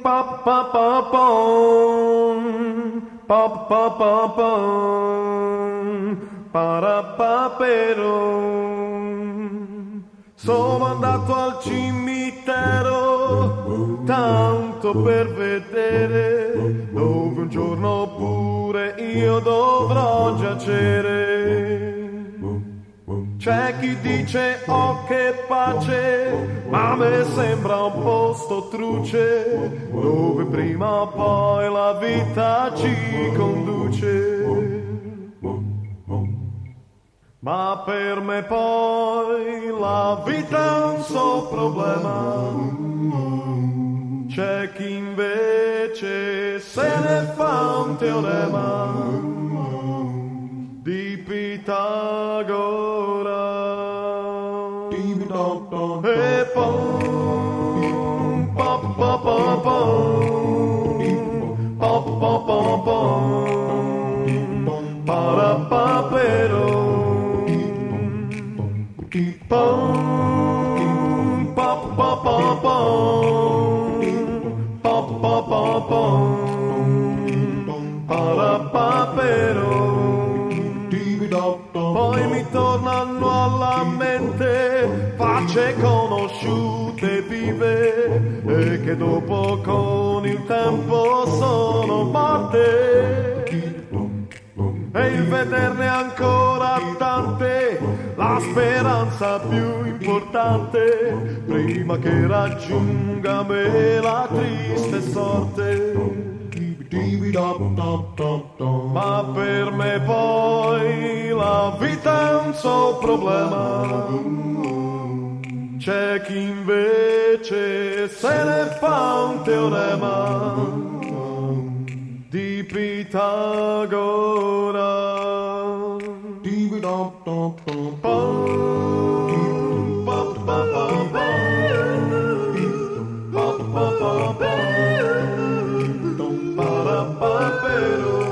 pa pa pa pom, pa pa pa pom, parapaperom. Sono andato al cimitero tanto per vedere dove un giorno pure io dovrò giacere. C'è chi dice oh che pace, ma a me sembra un posto truce, dove prima o poi la vita ci conduce. Ma per me poi la vita è un suo problema. C'è chi invece se ne fa un teorema di Pitagora. E pom, pa pa pa pom, pa pa pa pom, parapaperom. Pom, pa pa pa pom, pa pa pa pom, parapaperom. Poi mi tornano alla mente facce conosciute vive e che dopo con il tempo sono morte. E il vederne ancora tante, la speranza più importante, prima che raggiunga me la triste sorte. Ma per me poi la vita è un suo problema. C'è chi invece se ne fa un teorema di Pitagora. Parapaperom.